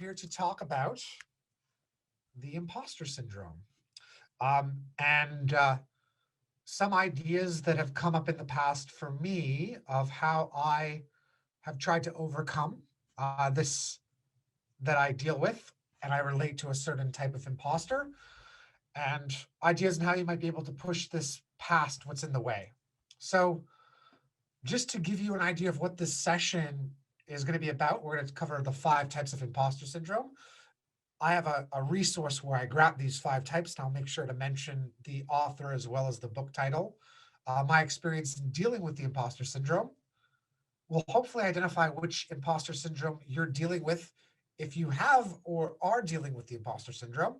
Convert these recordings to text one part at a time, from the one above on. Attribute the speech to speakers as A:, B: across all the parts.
A: here to talk about the imposter syndrome and some ideas that have come up in the past for me of how I have tried to overcome this that I deal with, and I relate to a certain type of imposter, and ideas on how you might be able to push this past what's in the way. So, just to give you an idea of what this session is going to be about, we're going to cover the 5 types of imposter syndrome. I have a resource where I grab these 5 types, and I'll make sure to mention the author as well as the book title. My experience in dealing with the imposter syndrome will hopefully identify which imposter syndrome you're dealing with if you have or are dealing with the imposter syndrome,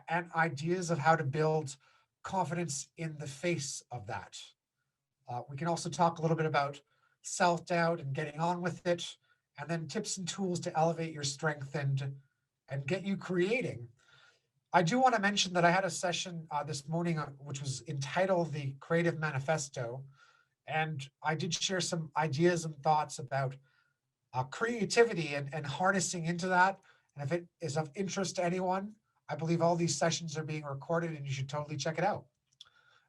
A: and ideas of how to build confidence in the face of that. We can also talk a little bit about self doubt and getting on with it, and then tips and tools to elevate your strength and get you creating. I do want to mention that I had a session this morning, which was entitled the Creative Manifesto, and I did share some ideas and thoughts about creativity and harnessing into that. And if it is of interest to anyone, I believe all these sessions are being recorded and you should totally check it out.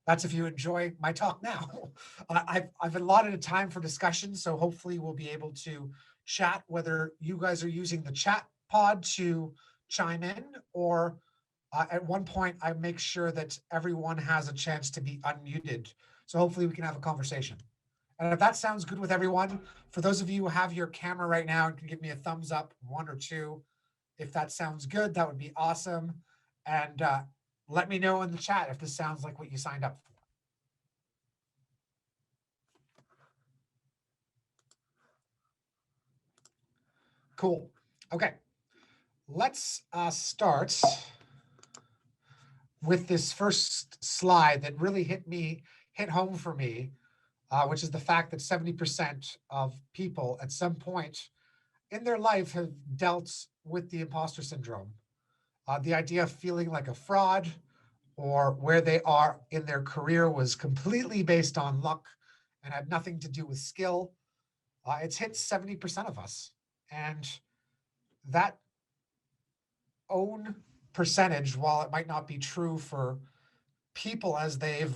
A: That's if you enjoy my talk now. I've allotted a time for discussion, so hopefully we'll be able to chat, whether you guys are using the chat pod to chime in, or at one point I make sure that everyone has a chance to be unmuted. So hopefully we can have a conversation. And if that sounds good with everyone, for those of you who have your camera right now and can give me a thumbs up, 1 or 2, if that sounds good, that would be awesome. And let me know in the chat if this sounds like what you signed up for. Cool. Okay. Let's start with this first slide that really hit home for me, which is the fact that 70% of people at some point in their life have dealt with the imposter syndrome. The idea of feeling like a fraud or where they are in their career was completely based on luck and had nothing to do with skill. It's hit 70% of us. And that own percentage, while it might not be true for people as they've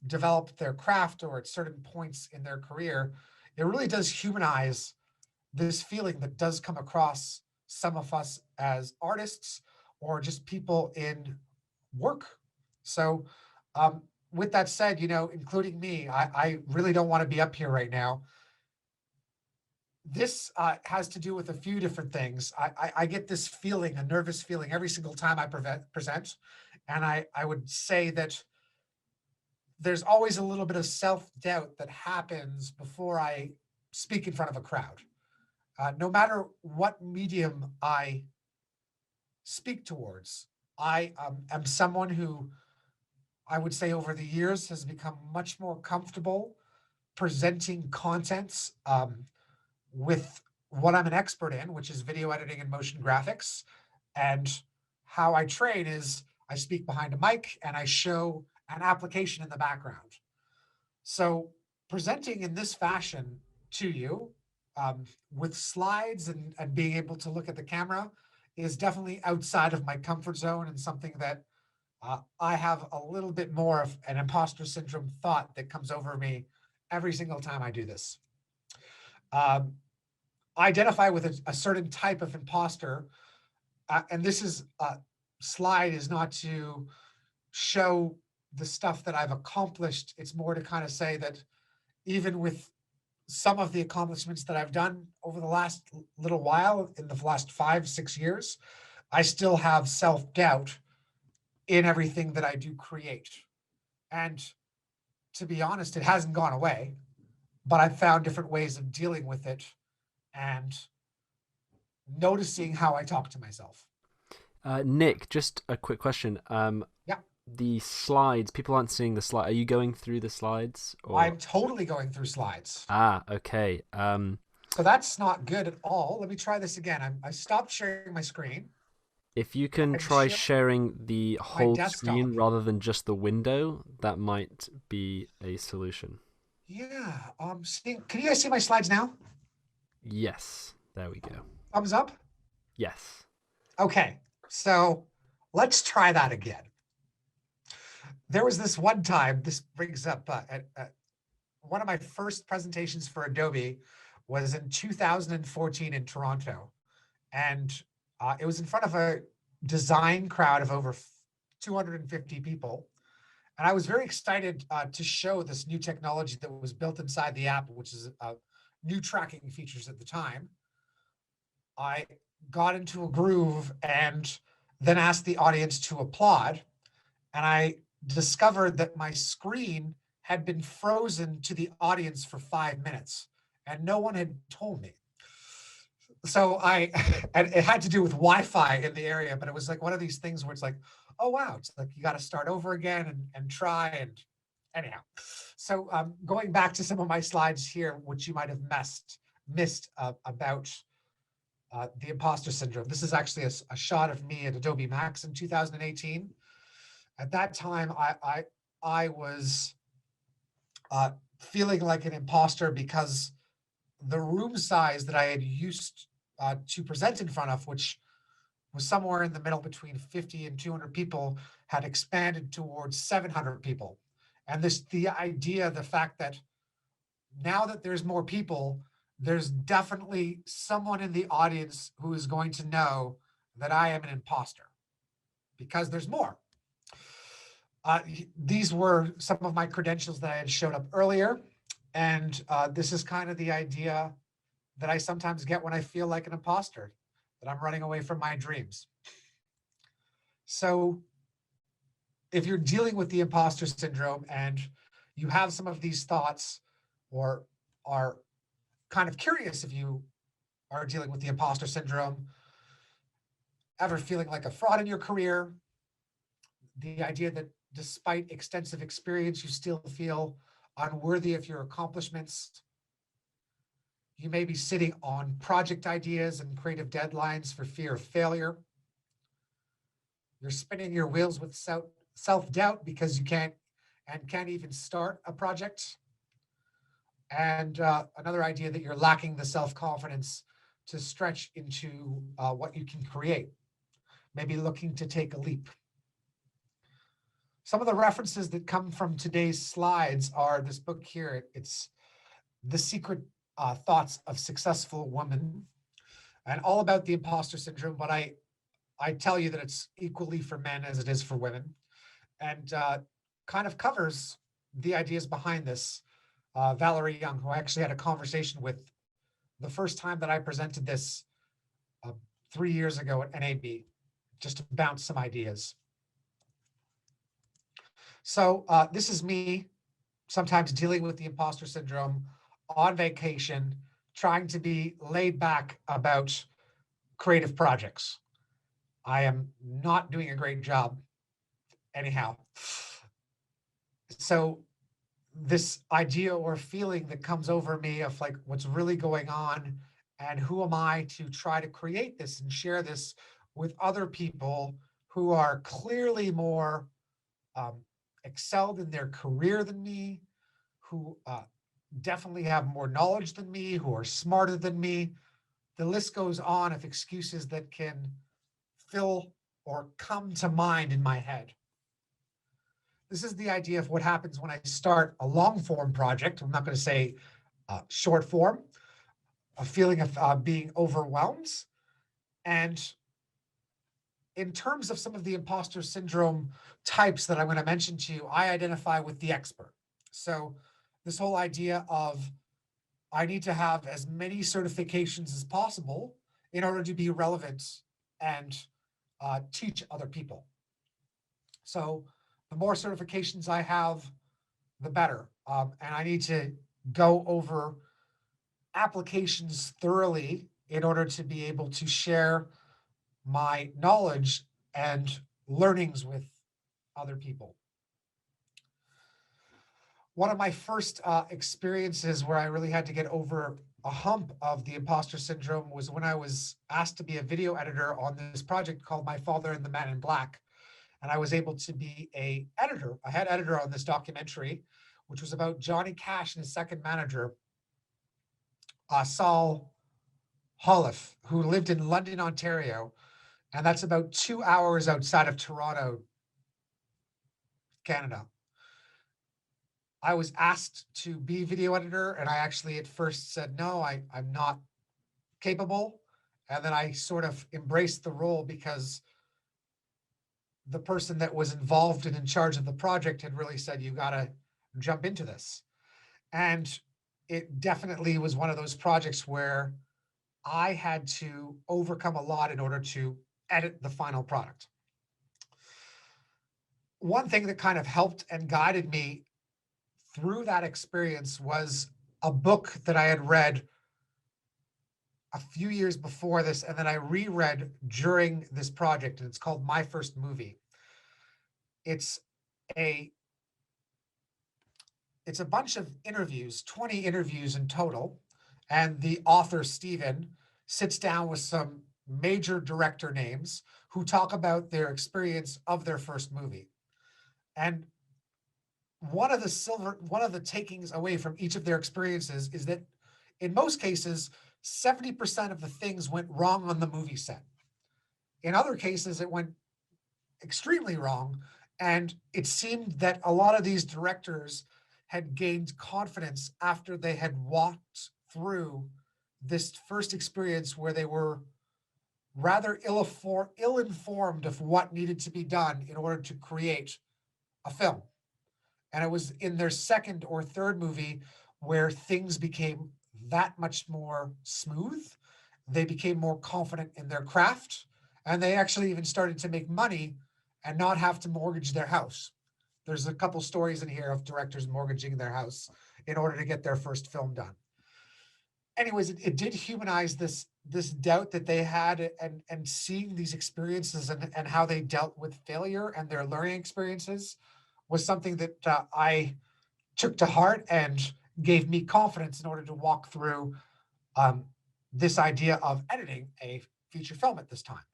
A: developed their craft or at certain points in their career, it really does humanize this feeling that does come across some of us as artists or just people in work. So, with that said, including me, I really don't want to be up here right now. This has to do with a few different things. I get this feeling, a nervous feeling, every single time I present. And I would say that there's always a little bit of self-doubt that happens before I speak in front of a crowd. No matter what medium I speak towards, I am someone who I would say over the years has become much more comfortable presenting contents with what I'm an expert in, which is video editing and motion graphics. And how I train is I speak behind a mic and I show an application in the background. So presenting in this fashion to you with slides and being able to look at the camera is definitely outside of my comfort zone and something that I have a little bit more of an imposter syndrome thought that comes over me every single time I do this. I identify with a certain type of imposter, and this is slide is not to show the stuff that I've accomplished. It's more to kind of say that even with some of the accomplishments that I've done over the last little while, in the last 5-6 years, I still have self-doubt in everything that I do create. And to be honest, it hasn't gone away, but I've found different ways of dealing with it and noticing how I talk to myself.
B: Nick, just a quick question.
A: Yeah.
B: The slides, people aren't seeing the slide. Are you going through the slides? Or...
A: I'm totally going through slides.
B: Okay.
A: So that's not good at all. Let me try this again. I stopped sharing my screen.
B: If you can try sharing the whole screen rather than just the window, that might be a solution.
A: Yeah. Can you guys see my slides now?
B: Yes. There we go.
A: Thumbs up.
B: Yes.
A: Okay, so let's try that again. There was this one time, this brings up one of my first presentations for Adobe was in 2014 in Toronto. And it was in front of a design crowd of over 250 people. And I was very excited to show this new technology that was built inside the app, which is new tracking features at the time. I got into a groove and then asked the audience to applaud. And I discovered that my screen had been frozen to the audience for 5 minutes and no one had told me. So and it had to do with Wi-Fi in the area, but it was like one of these things where it's like, oh wow, it's like you got to start over again and try. And anyhow, so going back to some of my slides here, which you might have missed about the imposter syndrome. This is actually a shot of me at Adobe Max in 2018. At that time, I was feeling like an imposter because the room size that I had used to present in front of, which was somewhere in the middle between 50 and 200 people, had expanded towards 700 people. And the idea, the fact that now that there's more people, there's definitely someone in the audience who is going to know that I am an imposter because there's more. These were some of my credentials that I had showed up earlier. And this is kind of the idea that I sometimes get when I feel like an imposter, that I'm running away from my dreams. So if you're dealing with the imposter syndrome and you have some of these thoughts or are kind of curious if you are dealing with the imposter syndrome, ever feeling like a fraud in your career, the idea that despite extensive experience, you still feel unworthy of your accomplishments. You may be sitting on project ideas and creative deadlines for fear of failure. You're spinning your wheels with self-doubt because you can't even start a project. And another idea that you're lacking the self-confidence to stretch into what you can create, maybe looking to take a leap. Some of the references that come from today's slides are this book here. It's The Secret Thoughts of Successful Women, and all about the imposter syndrome, but I tell you that it's equally for men as it is for women, and kind of covers the ideas behind this. Valerie Young, who I actually had a conversation with the first time that I presented this 3 years ago at NAB, just to bounce some ideas. So this is me sometimes dealing with the imposter syndrome on vacation, trying to be laid back about creative projects. I am not doing a great job anyhow. So this idea or feeling that comes over me of like what's really going on and who am I to try to create this and share this with other people who are clearly more excelled in their career than me, who definitely have more knowledge than me, who are smarter than me. The list goes on of excuses that can fill or come to mind in my head. This is the idea of what happens when I start a long form project. I'm not going to say short form, a feeling of being overwhelmed. And in terms of some of the imposter syndrome types that I'm going to mention to you, I identify with the expert. So this whole idea of I need to have as many certifications as possible in order to be relevant and teach other people. So the more certifications I have, the better. And I need to go over applications thoroughly in order to be able to share my knowledge and learnings with other people. One of my first experiences where I really had to get over a hump of the imposter syndrome was when I was asked to be a video editor on this project called My Father and the Man in Black. And I was able to be a head editor on this documentary, which was about Johnny Cash and his second manager, Saul Holliff, who lived in London, Ontario, and that's about 2 hours outside of Toronto, Canada. I was asked to be video editor, and I actually at first said, no, I'm not capable. And then I sort of embraced the role because the person that was involved and in charge of the project had really said, you got to jump into this. And it definitely was one of those projects where I had to overcome a lot in order to edit the final product. One thing that kind of helped and guided me through that experience was a book that I had read a few years before this, and then I reread during this project, and it's called My First Movie. It's a bunch of interviews, 20 interviews in total, and the author, Stephen, sits down with some major director names who talk about their experience of their first movie. And one of the takings away from each of their experiences is that in most cases, 70% of the things went wrong on the movie set. In other cases, it went extremely wrong. And it seemed that a lot of these directors had gained confidence after they had walked through this first experience where they were rather ill-informed of what needed to be done in order to create a film. And it was in their second or third movie where things became that much more smooth. They became more confident in their craft, and they actually even started to make money and not have to mortgage their house. There's a couple stories in here of directors mortgaging their house in order to get their first film done. Anyways, it did humanize this doubt that they had, and seeing these experiences and how they dealt with failure and their learning experiences was something that I took to heart and gave me confidence in order to walk through this idea of editing a feature film at this time.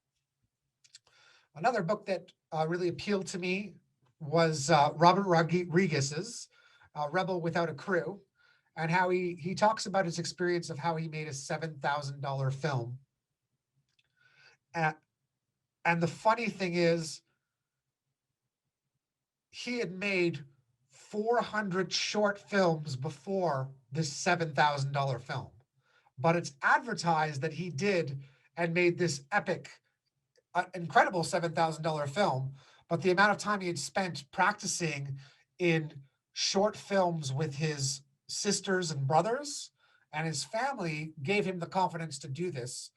A: Another book that really appealed to me was Robert Rodriguez's Rebel Without a Crew, and how he talks about his experience of how he made a $7,000 film. And the funny thing is, he had made 400 short films before this $7,000 film. But it's advertised that he did and made this epic, incredible $7,000 film. But the amount of time he had spent practicing in short films with his sisters and brothers and his family gave him the confidence to do this.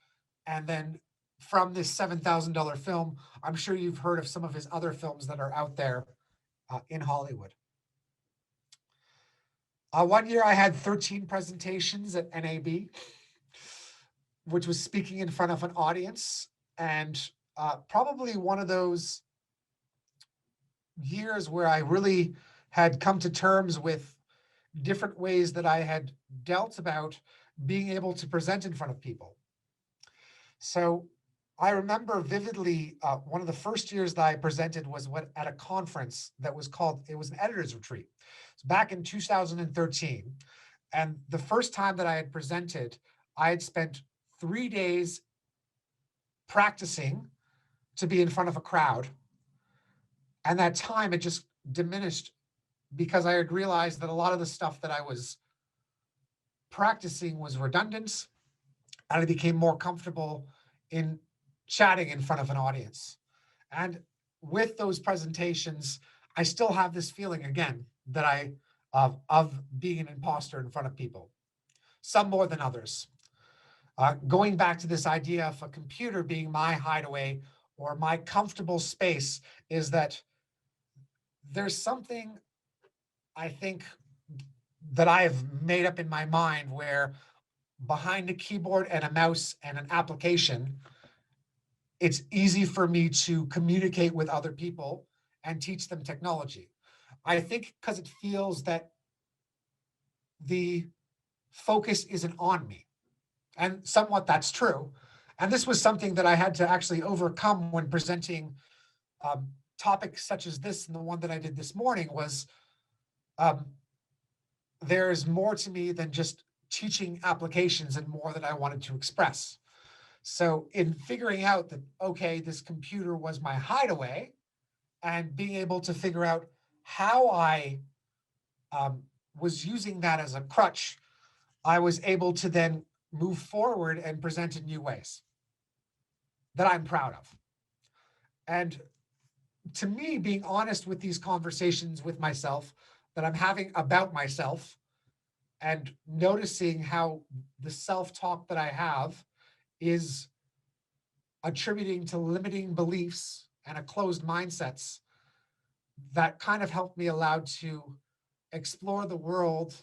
A: And then from this $7,000 film, I'm sure you've heard of some of his other films that are out there in Hollywood. One year I had 13 presentations at NAB, which was speaking in front of an audience. And probably one of those years where I really had come to terms with different ways that I had dealt about being able to present in front of people. So I remember vividly one of the first years that I presented was at a conference that was called, it was an editor's retreat. It's back in 2013. And the first time that I had presented, I had spent 3 days practicing to be in front of a crowd. And that time it just diminished because I had realized that a lot of the stuff that I was practicing was redundant, and I became more comfortable in chatting in front of an audience. And with those presentations, I still have this feeling again that of being an imposter in front of people, some more than others. Going back to this idea of a computer being my hideaway or my comfortable space, is that there's something I think that I have made up in my mind where behind a keyboard and a mouse and an application, it's easy for me to communicate with other people and teach them technology. I think because it feels that the focus isn't on me. And somewhat that's true. And this was something that I had to actually overcome when presenting topics such as this, and the one that I did this morning was there's more to me than just teaching applications and more that I wanted to express. So in figuring out that, okay, this computer was my hideaway, and being able to figure out how I was using that as a crutch, I was able to then move forward and present in new ways that I'm proud of. And to me, being honest with these conversations with myself that I'm having about myself and noticing how the self-talk that I have is attributing to limiting beliefs and a closed mindsets, that kind of helped me allow to explore the world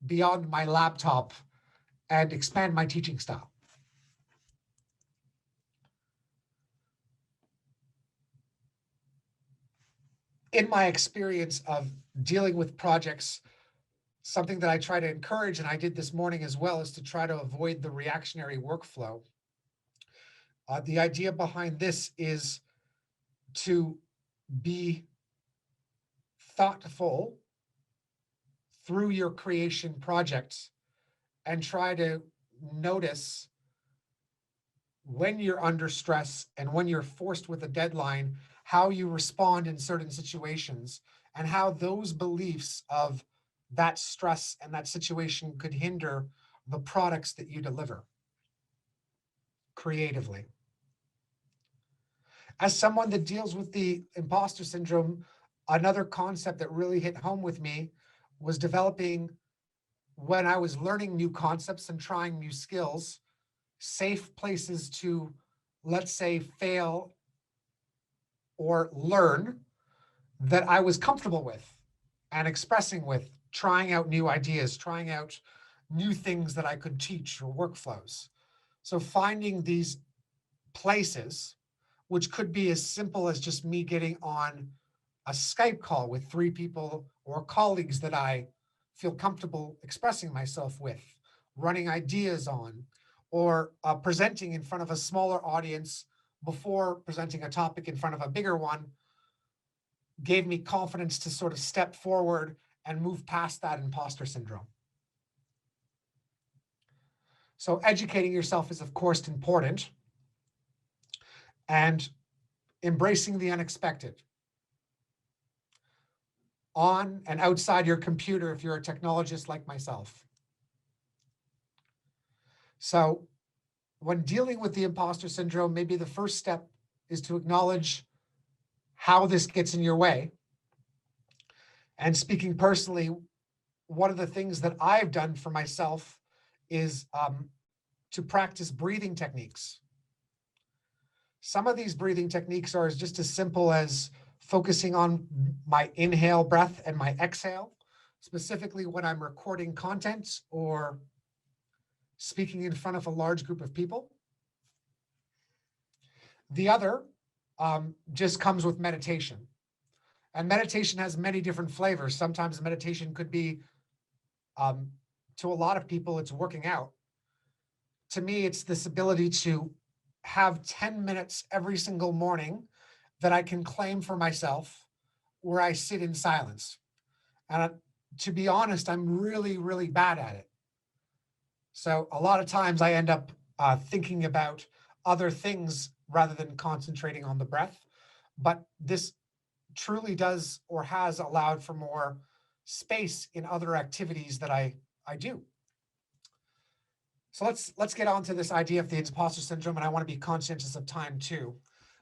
A: beyond my laptop and expand my teaching style. In my experience of dealing with projects, something that I try to encourage, and I did this morning as well, is to try to avoid the reactionary workflow. The idea behind this is to be thoughtful through your creation project and try to notice when you're under stress and when you're forced with a deadline, how you respond in certain situations, and how those beliefs of that stress and that situation could hinder the products that you deliver creatively. As someone that deals with the imposter syndrome, another concept that really hit home with me was developing, when I was learning new concepts and trying new skills, safe places to, let's say, fail or learn that I was comfortable with and expressing with, trying out new ideas, trying out new things that I could teach or workflows. So finding these places, which could be as simple as just me getting on a Skype call with 3 people or colleagues that I feel comfortable expressing myself with, running ideas on, or presenting in front of a smaller audience before presenting a topic in front of a bigger one, gave me confidence to sort of step forward and move past that imposter syndrome. So educating yourself is, of course, important, and embracing the unexpected. On and outside your computer if you're a technologist like myself. So when dealing with the imposter syndrome, maybe the first step is to acknowledge how this gets in your way. And speaking personally, one of the things that I've done for myself is to practice breathing techniques. Some of these breathing techniques are just as simple as focusing on my inhale breath and my exhale, specifically when I'm recording content or speaking in front of a large group of people. The other just comes with meditation. And meditation has many different flavors. Sometimes meditation could be, to a lot of people, it's working out. To me, it's this ability to have 10 minutes every single morning that I can claim for myself where I sit in silence. And to be honest, I'm really, really bad at it. So a lot of times I end up thinking about other things rather than concentrating on the breath. But this truly does or has allowed for more space in other activities that I do. So let's get on to this idea of the imposter syndrome, and I want to be conscientious of time too,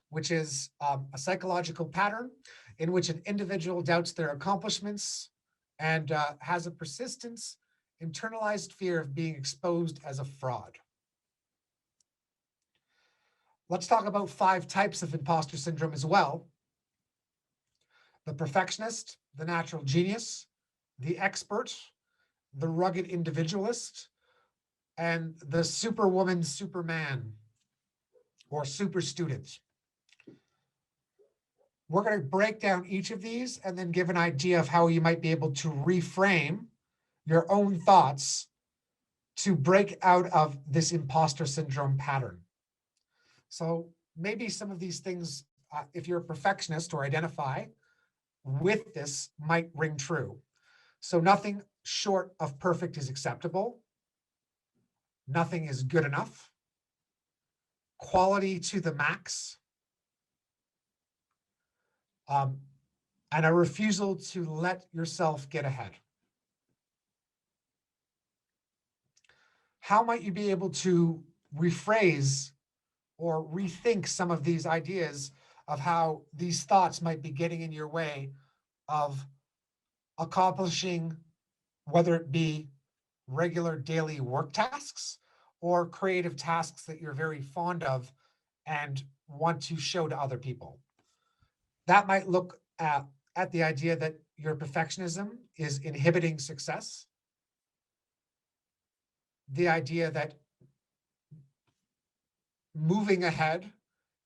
A: which is a psychological pattern in which an individual doubts their accomplishments and has a persistent, internalized fear of being exposed as a fraud. Let's talk about 5 types of imposter syndrome as well. The perfectionist, the natural genius, the expert, the rugged individualist, and the superwoman, superman, or super student. We're going to break down each of these and then give an idea of how you might be able to reframe your own thoughts to break out of this imposter syndrome pattern. So maybe some of these things, if you're a perfectionist or identify with this, might ring true. So nothing short of perfect is acceptable. Nothing is good enough. quality to the max, and a refusal to let yourself get ahead. How might you be able to rephrase or rethink some of these ideas of how these thoughts might be getting in your way of accomplishing, whether it be regular daily work tasks or creative tasks that you're very fond of and want to show to other people? That might look at the idea that your perfectionism is inhibiting success, the idea that moving ahead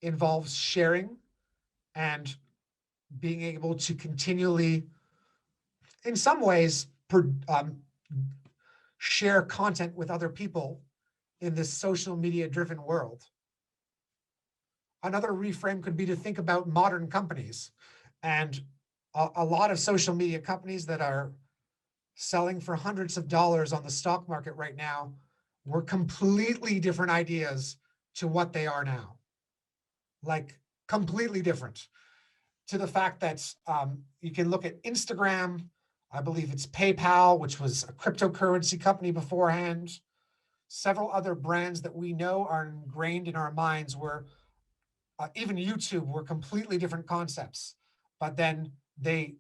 A: involves sharing and being able to continually, in some ways, share content with other people in this social media driven world. Another reframe could be to think about modern companies, and a lot of social media companies that are selling for hundreds of dollars on the stock market right now were completely different ideas to what they are now. Like completely different, to the fact that you can look at Instagram. I believe it's PayPal, which was a cryptocurrency company beforehand. Several other brands that we know are ingrained in our minds were, even YouTube, were completely different concepts. But then they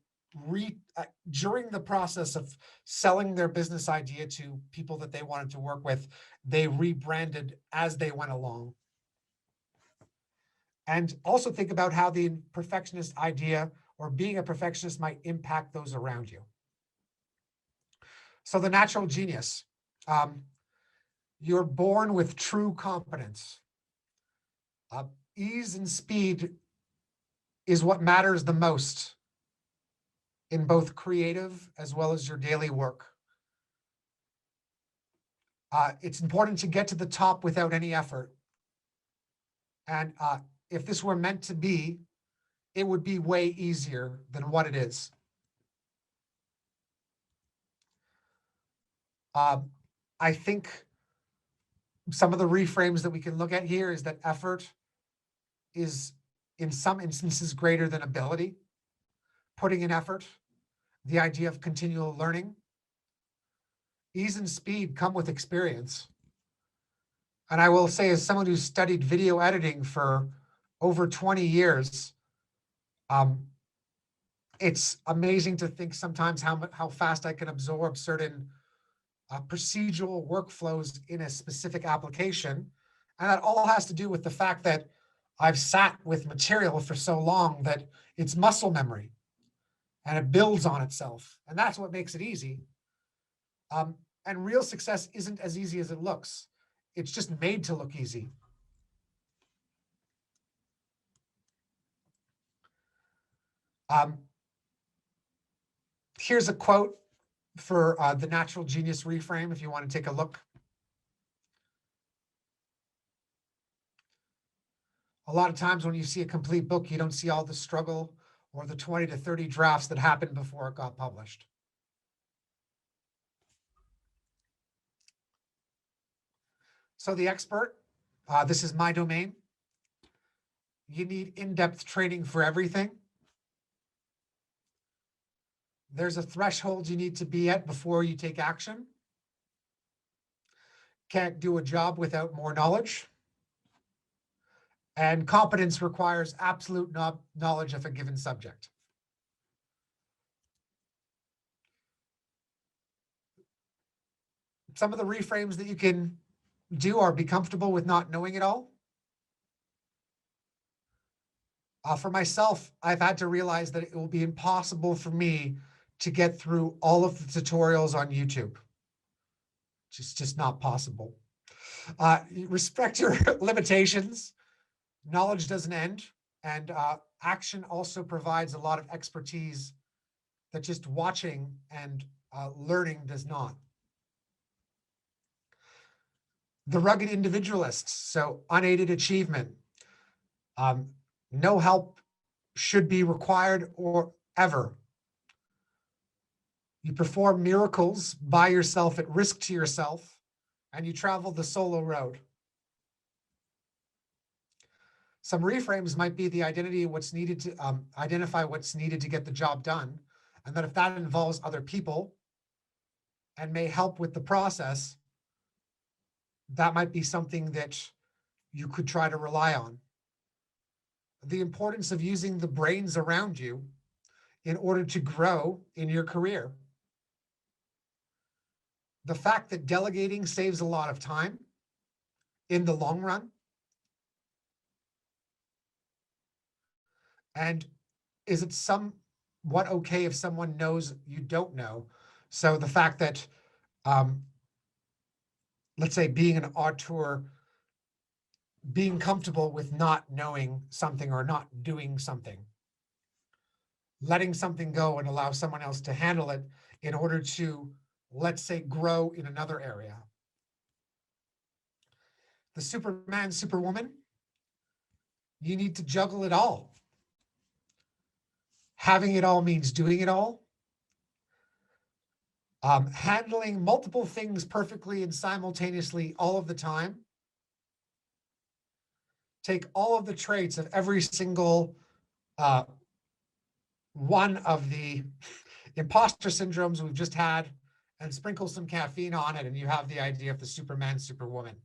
A: during the process of selling their business idea to people that they wanted to work with, they rebranded as they went along. And also think about how the perfectionist idea or being a perfectionist might impact those around you. So the natural genius, you're born with true competence. Ease and speed is what matters the most in both creative as well as your daily work. It's important to get to the top without any effort. And if this were meant to be, it would be way easier than what it is. I think some of the reframes that we can look at here is that effort is in some instances greater than ability. Putting in effort, the idea of continual learning. Ease and speed come with experience. And I will say, as someone who's studied video editing for over 20 years, it's amazing to think sometimes how fast I can absorb certain procedural workflows in a specific application. And that all has to do with the fact that I've sat with material for so long that it's muscle memory and it builds on itself. And that's what makes it easy. And real success isn't as easy as it looks. It's just made to look easy. Here's a quote for the natural genius reframe, if you want to take a look. A lot of times when you see a complete book, you don't see all the struggle or the 20 to 30 drafts that happened before it got published. So the expert, this is my domain. You need in-depth training for everything. There's a threshold you need to be at before you take action. Can't do a job without more knowledge. And competence requires absolute knowledge of a given subject. Some of the reframes that you can do are be comfortable with not knowing it all. For myself, I've had to realize that it will be impossible for me to get through all of the tutorials on YouTube. It's just not possible. Respect your limitations. Knowledge doesn't end, and action also provides a lot of expertise that just watching and learning does not. The rugged individualists, so unaided achievement. No help should be required or ever. You perform miracles by yourself at risk to yourself, and you travel the solo road. Some reframes might be the identity, what's needed to identify what's needed to get the job done. And that if that involves other people and may help with the process, that might be something that you could try to rely on. The importance of using the brains around you in order to grow in your career. The fact that delegating saves a lot of time in the long run. And is it somewhat okay if someone knows you don't know? So the fact that, let's say being an auteur, being comfortable with not knowing something or not doing something, letting something go and allow someone else to handle it in order to, let's say, grow in another area. The Superman, Superwoman, you need to juggle it all. Having it all means doing it all. Handling multiple things perfectly and simultaneously all of the time. Take all of the traits of every single one of the imposter syndromes we've just had and sprinkle some caffeine on it, and you have the idea of the Superman, Superwoman.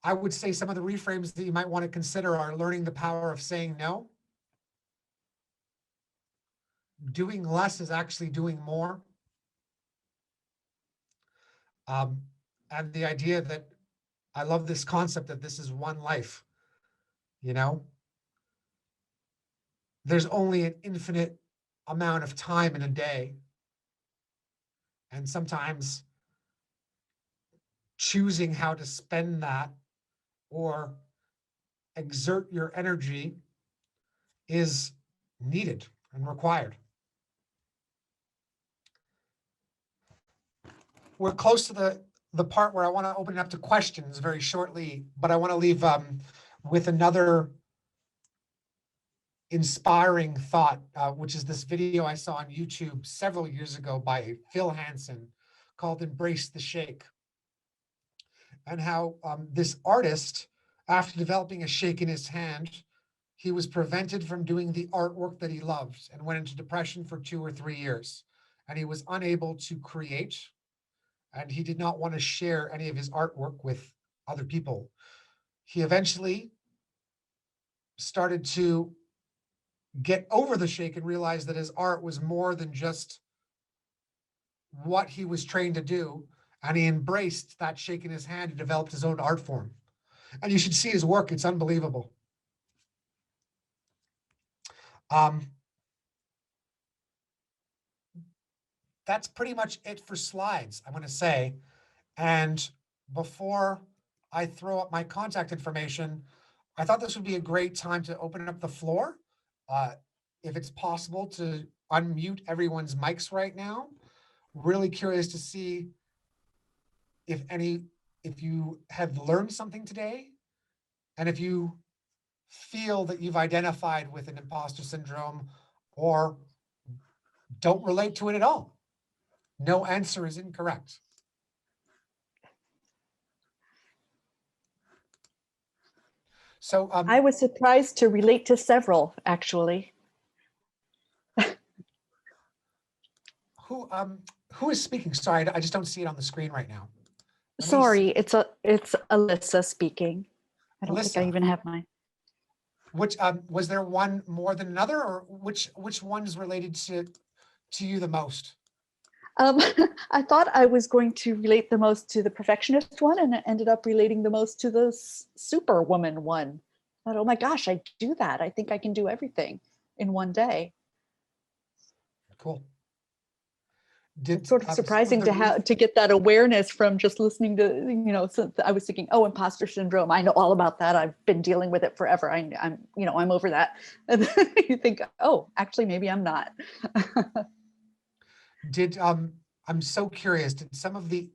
A: I would say some of the reframes that you might want to consider are learning the power of saying no. Doing less is actually doing more. And the idea that I love this concept that this is one life, you know? There's only an infinite amount of time in a day. And sometimes choosing how to spend that or exert your energy is needed and required. We're close to the part where I want to open it up to questions very shortly, but I want to leave with another inspiring thought, which is this video I saw on YouTube several years ago by Phil Hansen called Embrace the Shake. And how this artist, after developing a shake in his hand, he was prevented from doing the artwork that he loved and went into depression for 2 or 3 years. And he was unable to create, and he did not want to share any of his artwork with other people. He eventually started to get over the shake and realize that his art was more than just what he was trained to do. And he embraced that shake in his hand and developed his own art form. And you should see his work. It's unbelievable. That's pretty much it for slides, I'm going to say. And before I throw up my contact information, I thought this would be a great time to open up the floor. If it's possible to unmute everyone's mics right now. Really curious to see if you have learned something today, and if you feel that you've identified with an imposter syndrome or don't relate to it at all. No answer is incorrect. So
C: I was surprised to relate to several, actually.
A: Who is speaking? Sorry, I just don't see it on the screen right now.
C: Sorry, it's Alyssa speaking. I don't think I
A: Alyssa.
C: even have mine.
A: Which was there one more than another, or which one's related to you the most?
C: I thought I was going to relate the most to the perfectionist one, and it ended up relating the most to the superwoman one. I thought, oh my gosh, I do that. I think I can do everything in one day.
A: Cool.
C: It's sort of surprising to get that awareness from just listening to, so I was thinking, oh, imposter syndrome. I know all about that. I've been dealing with it forever. I'm over that. And then you think, oh, actually, maybe I'm not.
A: I'm so curious, did some of the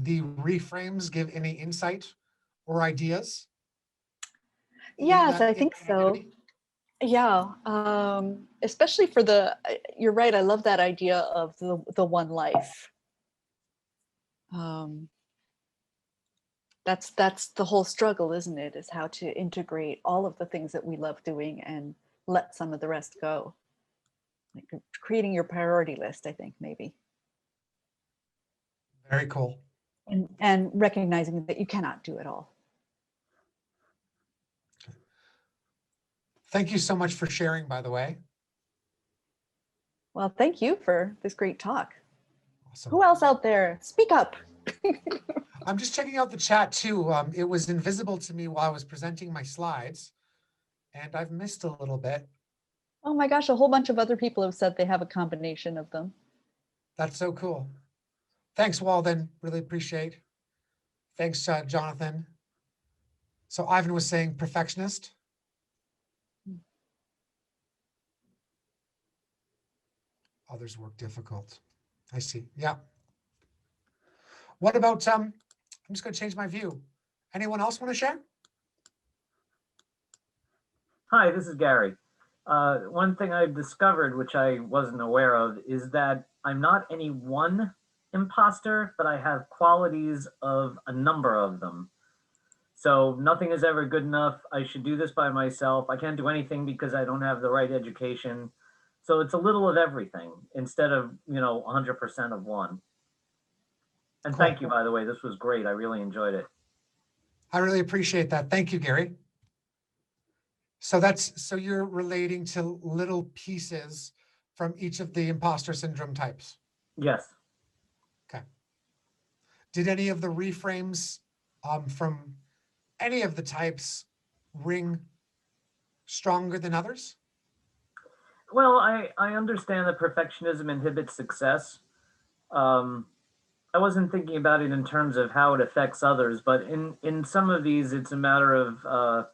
A: reframes give any insight or ideas?
C: Yes, I think so. Yeah, especially for you're right. I love that idea of the one life. That's the whole struggle, isn't it? Is how to integrate all of the things that we love doing and let some of the rest go. Like creating your priority list, I think, maybe.
A: Very cool.
C: And recognizing that you cannot do it all.
A: Thank you so much for sharing, by the way.
C: Well, thank you for this great talk.
A: Awesome.
C: Who else out there? Speak up.
A: I'm just checking out the chat too. It was invisible to me while I was presenting my slides, and I've missed a little bit.
C: Oh my gosh, a whole bunch of other people have said they have a combination of them.
A: That's so cool. Thanks, Walden. Really appreciate. Thanks, Jonathan. So Ivan was saying perfectionist. Others work difficult. I see. Yeah. What about, I'm just going to change my view. Anyone else want to share?
D: Hi, this is Gary. One thing I've discovered, which I wasn't aware of, is that I'm not any one imposter, but I have qualities of a number of them. So nothing is ever good enough. I should do this by myself. I can't do anything because I don't have the right education. So it's a little of everything instead of, 100% of one. And
A: Cool.
D: Thank you, by the way. This was great. I really enjoyed it.
A: I really appreciate that. Thank you, Gary. So so you're relating to little pieces from each of the imposter syndrome types.
D: Yes.
A: Okay. Did any of the reframes from any of the types ring stronger than others?
D: Well, I understand that perfectionism inhibits success. I wasn't thinking about it in terms of how it affects others, but in some of these, it's a matter of, I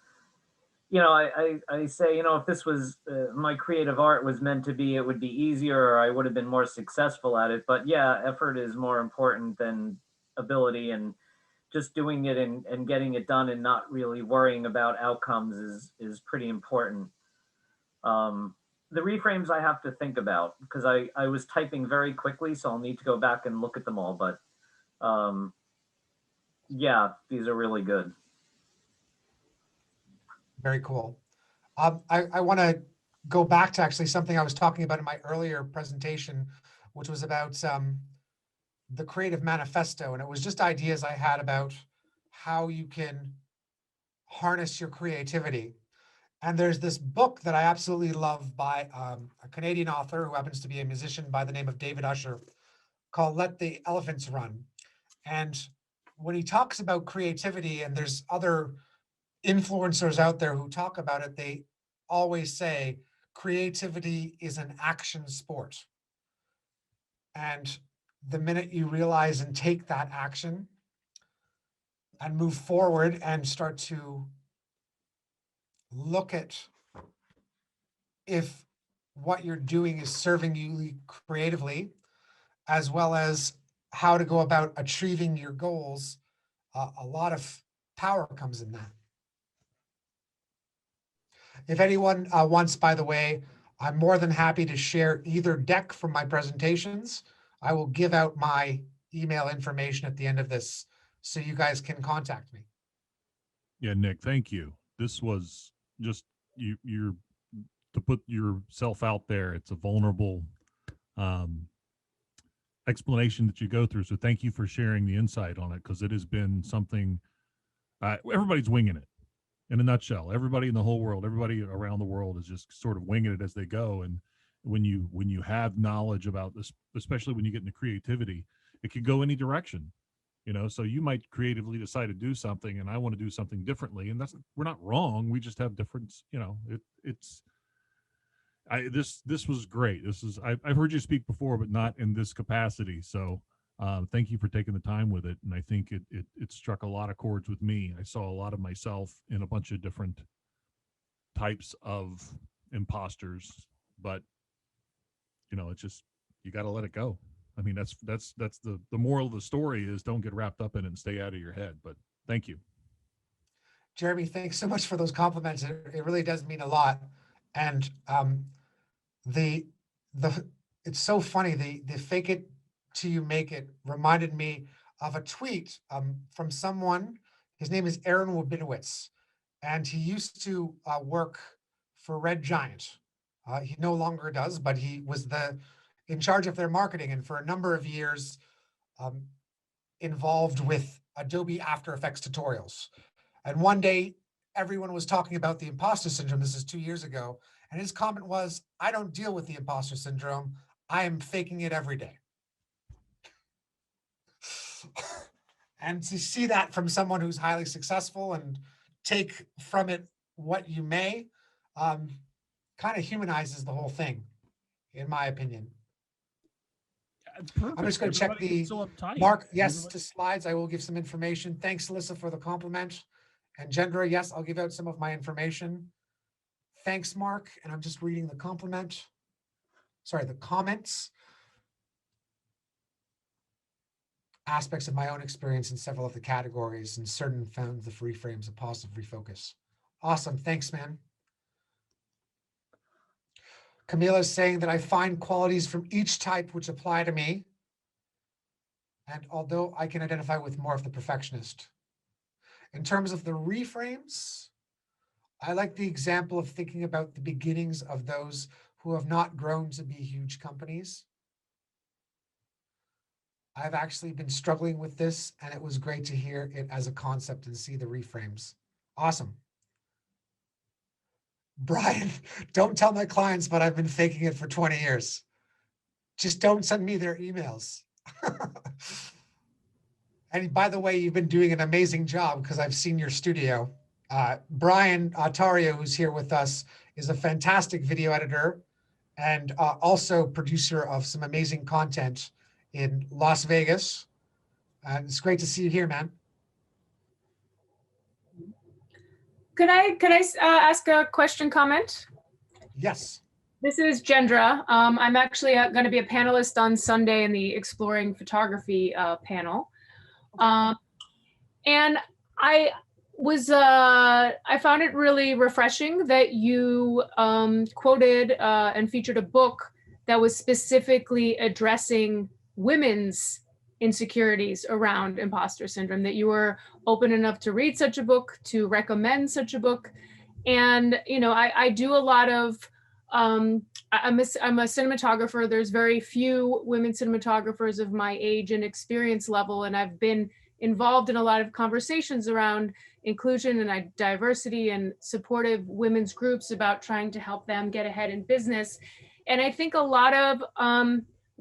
D: say, if this was my creative art was meant to be, it would be easier, or I would have been more successful at it. But yeah, effort is more important than ability, and just doing it and getting it done and not really worrying about outcomes is pretty important. The reframes I have to think about because I was typing very quickly, so I'll need to go back and look at them all. But yeah, these are really good.
A: Very cool. I want to go back to actually something I was talking about in my earlier presentation, which was about the Creative Manifesto. And it was just ideas I had about how you can harness your creativity. And there's this book that I absolutely love by a Canadian author who happens to be a musician by the name of David Usher, called Let the Elephants Run. And when he talks about creativity, and there's other influencers out there who talk about it, they always say creativity is an action sport. And the minute you realize and take that action and move forward and start to look at if what you're doing is serving you creatively, as well as how to go about achieving your goals, a lot of power comes in that. If anyone wants, by the way, I'm more than happy to share either deck from my presentations. I will give out my email information at the end of this so you guys can contact me.
E: Yeah, Nick, thank you. This was just you're to put yourself out there. It's a vulnerable explanation that you go through. So thank you for sharing the insight on it, because it has been something everybody's winging it. In a nutshell, everybody in the whole world, everybody around the world is just sort of winging it as they go. And when you have knowledge about this, especially when you get into creativity, it could go any direction. So you might creatively decide to do something, and I want to do something differently, and we're not wrong. We just have different, this was great. I've heard you speak before, but not in this capacity. So thank you for taking the time with it. And I think it struck a lot of chords with me. I saw a lot of myself in a bunch of different types of imposters, but it's just, you got to let it go. I mean, that's the moral of the story is don't get wrapped up in it and stay out of your head. But thank you.
A: Jeremy, thanks so much for those compliments. It really does mean a lot. And it's so funny, the fake it till you make it reminded me of a tweet from someone His name is Aaron Wabinowitz, and he used to work for Red Giant. He no longer does, but he was in charge of their marketing, and for a number of years involved with Adobe After Effects tutorials. And one day, everyone was talking about the imposter syndrome. This is 2 years ago. And his comment was, I don't deal with the imposter syndrome. I am faking it every day. And to see that from someone who's highly successful and take from it what you may, kind of humanizes the whole thing, in my opinion.
E: Perfect.
A: I'm just going to check the Mark. Yes, to slides. I will give some information. Thanks, Alyssa, for the compliment. And Gendra, yes, I'll give out some of my information. Thanks, Mark. And I'm just reading the compliment. Sorry, the comments. Aspects of my own experience in several of the categories and certain found the free frames of positive refocus. Awesome. Thanks, man. Camila is saying that I find qualities from each type which apply to me. And although I can identify with more of the perfectionist. In terms of the reframes, I like the example of thinking about the beginnings of those who have not grown to be huge companies. I've actually been struggling with this, and it was great to hear it as a concept and see the reframes. Awesome. Brian, don't tell my clients, but I've been faking it for 20 years. Just don't send me their emails. And by the way, you've been doing an amazing job because I've seen your studio. Brian Atario, who's here with us, is a fantastic video editor and also producer of some amazing content in Las Vegas. And it's great to see you here, man.
F: Could I ask a question, comment?
A: Yes.
F: This is Gendra. I'm actually going to be a panelist on Sunday in the Exploring Photography panel. And I found it really refreshing that you quoted and featured a book that was specifically addressing women's insecurities around imposter syndrome, that you were open enough to read such a book, to recommend such a book. And, you know, I do a lot of, I'm a cinematographer. There's very few women cinematographers of my age and experience level. And I've been involved in a lot of conversations around inclusion and diversity and supportive women's groups about trying to help them get ahead in business. And I think a lot of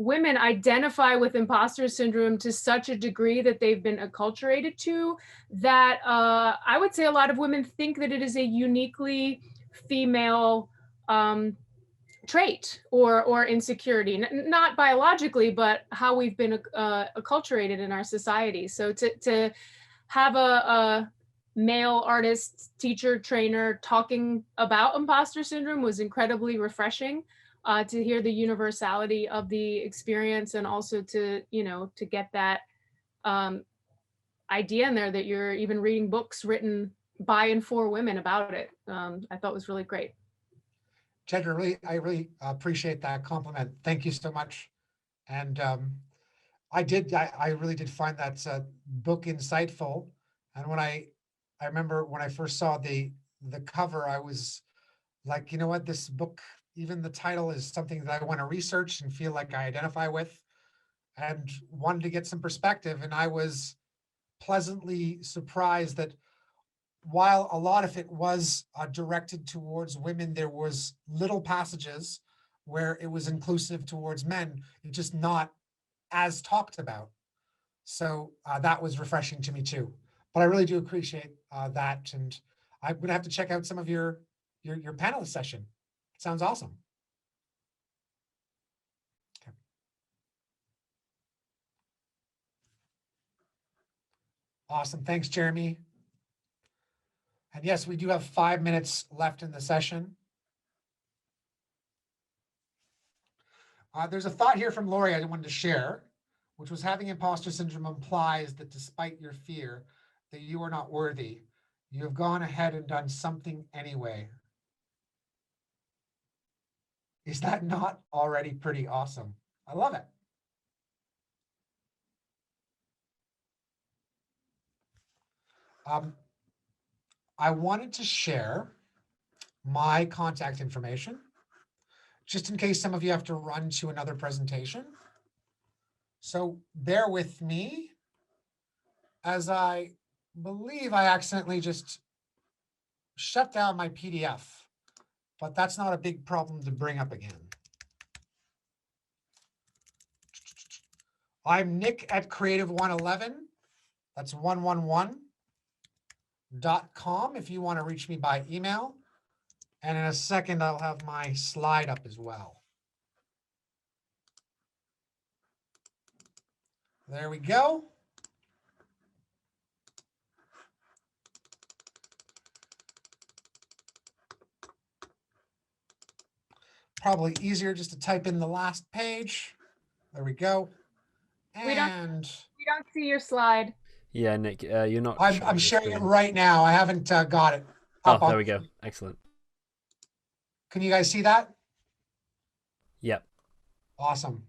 F: women identify with imposter syndrome to such a degree that they've been acculturated to that I would say a lot of women think that it is a uniquely female trait or insecurity, not biologically, but how we've been acculturated in our society. So to have a male artist, teacher, trainer talking about imposter syndrome was incredibly refreshing. To hear the universality of the experience, and also to get that idea in there that you're even reading books written by and for women about it. I thought was really great.
A: Gendra, I really appreciate that compliment. Thank you so much. And I really did find that book insightful. And when I remember when I first saw the cover, I was like, you know what, this book, even the title is something that I want to research and feel like I identify with, and wanted to get some perspective. And I was pleasantly surprised that while a lot of it was directed towards women, there was little passages where it was inclusive towards men. It's just not as talked about. So that was refreshing to me too. But I really do appreciate that. And I'm going to have to check out some of your panelist session. Sounds awesome. Okay. Awesome. Thanks, Jeremy. And yes, we do have 5 minutes left in the session. There's a thought here from Lori I wanted to share, which was having imposter syndrome implies that despite your fear that you are not worthy, you have gone ahead and done something anyway. Is that not already pretty awesome? I love it. I wanted to share my contact information, just in case some of you have to run to another presentation. So bear with me, as I believe I accidentally just shut down my PDF, but that's not a big problem to bring up again. I'm Nick at Creative111. That's 111.com if you want to reach me by email. And in a second, I'll have my slide up as well. There we go. Probably easier just to type in the last page. There we go. And
F: we don't see your slide.
B: Yeah, Nick, you're not.
A: I'm sharing it right now. I haven't got it
B: up. Oh, there we go. Excellent.
A: Can you guys see that?
B: Yep.
A: Awesome.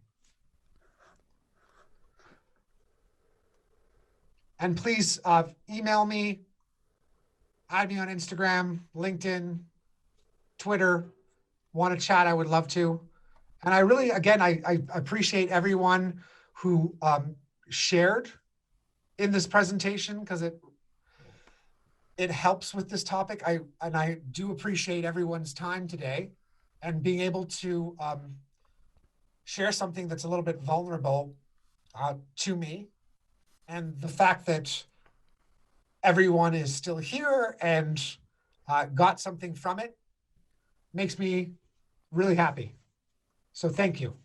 A: And please email me, add me on Instagram, LinkedIn, Twitter. Want to chat? I would love to. And I really, again, I appreciate everyone who shared in this presentation, because it helps with this topic. I do appreciate everyone's time today and being able to share something that's a little bit vulnerable to me. And the fact that everyone is still here and got something from it makes me really happy. So thank you.